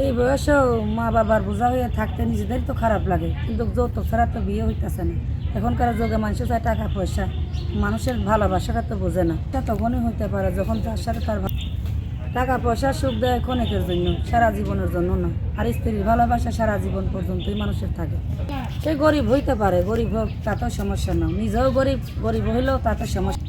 এই বয়সেও মা বাবার বোঝা হয়ে থাকতে নিজেদেরই তো খারাপ লাগে, কিন্তু যৌতুক ছাড়া তো বিয়ে হইতেছে না। এখনকার যুগে মানুষের চায় টাকা পয়সা, মানুষের ভালোবাসাটা তো বোঝে না। এটা তখনই হইতে পারে যখন তার সাথে তার টাকা পয়সা সুখ দেয় ক্ষণিকের জন্য, সারা জীবনের জন্য না। আর স্ত্রীর ভালোবাসা সারা জীবন পর্যন্তই মানুষের থাকে। সে গরিব হইতে পারে, গরিব হোক তাতেও সমস্যা না, নিজেও গরিব গরিব হইলেও তাতে সমস্যা।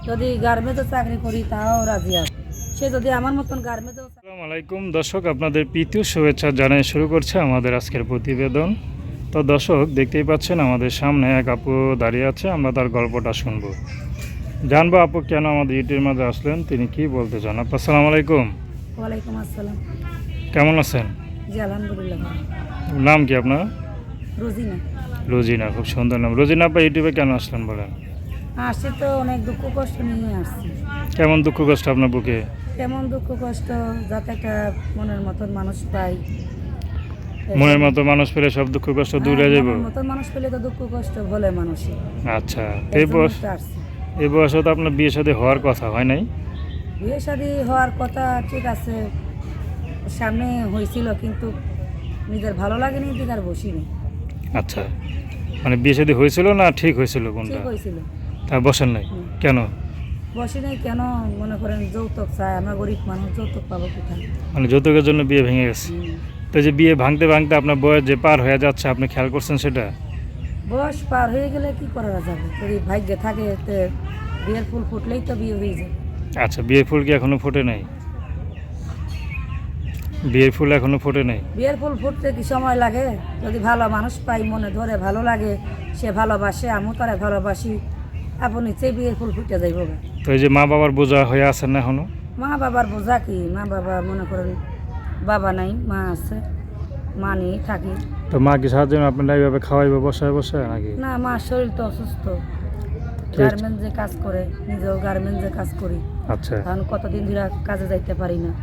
যদি গার্মেন্টে চাকরি করি তাও রাজি আছে, সে যদি আমার মতন গার্মেন্টে। আসসালামু আলাইকুম দর্শক, আপনাদের প্রীতীয় শুভেচ্ছা জানিয়ে শুরু করছে আমাদের আজকের প্রতিবেদন। তো দর্শক, দেখতেই পাচ্ছেন আমাদের সামনে এক আপু দাঁড়িয়ে আছে, আমরা তার গল্পটা শুনবো, জানবো আপু কেন আমাদের ইউটিউবের মাঝে আসলেন, তিনি কি বলতে চান। আপু আসসালামু আলাইকুম। ওয়ালাইকুম আসসালাম। কেমন আছেন? জি আলহামদুলিল্লাহ। নাম কি আপনার? রোজিনা। রোজিনা, খুব সুন্দর নাম। রোজিনা আপা, ইউটিউবে কেন আসলেন বলেন? আসছি তো অনেক দুঃখ কষ্ট নিয়ে আসছি। কেমন দুঃখ কষ্ট আপনার বুকে? কেমন দুঃখ কষ্ট, যাতে একটা মনের মতন মানুষ পাই। মনের মতো মানুষ পেলে সব দুঃখ কষ্ট দূরে যাব। মনের মতন মানুষ পেলে তো দুঃখ কষ্ট বলে মানুষই। আচ্ছা, এই বয়সে তো আপনার বিয়ে শাদী হওয়ার কথা হয় নাই? বিয়ে শাদী হওয়ার কথা ঠিক আছে, সামনে হয়েছিল, কিন্তু নিজের ভালো লাগেনি, ঠিক আর বসিনি। আচ্ছা, মানে বিয়ে শাদী হয়েছিল না ঠিক হয়েছিল কোনটা? ঠিক হয়েছিল। তা বসেন নাই কেন? বসি নাই কেন, মনে করেন যৌতুক চায়, আমরা গরিব মানুষ, যৌতুক পাবো কোথায়? মানে যৌতুকের জন্য বিয়ে ভেঙে গেছে। তো যে বিয়ে ভাঙতে ভাঙতে আপনার বয়স যে পার হয়ে যাচ্ছে, আপনি খেয়াল করছেন সেটা? বয়স পার হয়ে গেলে কি করা যাবে, যদি ভাগ্যে থাকে তো বিয়ের ফুল ফুটলেই তো বিয়ে হয়ে যায়। আচ্ছা, বিয়ের ফুল কি এখনো ফোটে নাই? বিয়ের ফুল এখনো ফোটে নাই? বিয়ের ফুল ফুটতে কি সময় লাগে? যদি ভালো মানুষ পাই, মনে ধরে ভালো লাগে, সে ভালোবাসে, আমিও তারা ভালোবাসি, আপনি চেয়ে বিয়ের ফুল ফুটে যাইব। তো এই যে মা বাবার বোঝা হয়ে আছেন না এখনো? মা বাবার বোঝা কি, মা বাবা মনে করেন বাবা নাই, মা আছে, মা নিয়েই থাকি। তো মা কি সাহায্য আপনারা এইভাবে খাওয়াইবে বসায় বসায় নাকি? না, মা শরীর তো অসুস্থ, গার্মেন্টসে কাজ করে, নিজেও গার্মেন্টসে কাজ করি। আচ্ছা কারণ কতদিন ধরে কাজে যাইতে পারি না, মা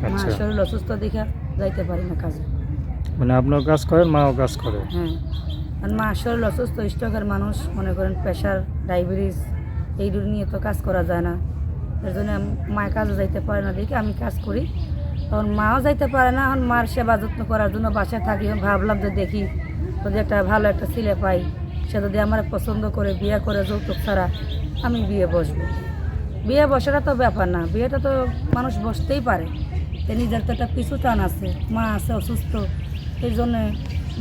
আচ্ছা, শরীর অসুস্থ দেখে যাইতে পারি না কাজে। মানে আপনিও কাজ করেন, মাও কাজ করে? হ্যাঁ, আর মা শরীর অসুস্থ, স্ট্রোকের মানুষ, মনে করেন প্রেশার, ডায়াবেটিস, এইগুলো নিয়ে তো কাজ করা যায় না। এর জন্য মায়ের কাজে যাইতে পারে না দেখে আমি কাজ করি। তখন মাও যাইতে পারে না, এখন মার সেবা যত্ন করার জন্য বাসায় থাকি। ভাবলাম যে দেখি যদি একটা ভালো একটা ছেলে পাই, সে যদি আমার পছন্দ করে বিয়ে করে যৌতুক ছাড়া, আমি বিয়ে বসবো। বিয়ে বসাটা তো ব্যাপার না, বিয়েটা তো মানুষ বসতেই পারে, নিজের তো একটা পিছু টান আছে, মা আছে অসুস্থ, এই জন্যে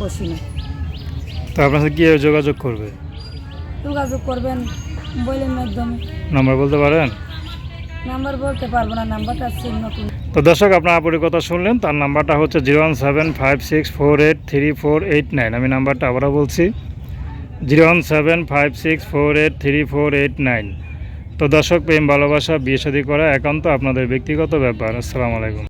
বসি না। তো আপনার সাথে কীভাবে যোগাযোগ করবে? যোগাযোগ করবেন মোবাইলের মাধ্যমে। নাম্বার বলতে পারেন? নাম্বার বলতে পারবো না, নাম্বারটা আছে নতুন। তো দর্শক, আপনার আপুরের কথা শুনলেন, তার নাম্বারটা হচ্ছে 01756483489। আমি নাম্বারটা আবারও বলছি, 01756483489। তো দর্শক, প্রেম ভালোবাসা বিয়ে শাদী করা একান্ত আপনাদের ব্যক্তিগত ব্যাপার। আসসালামু আলাইকুম।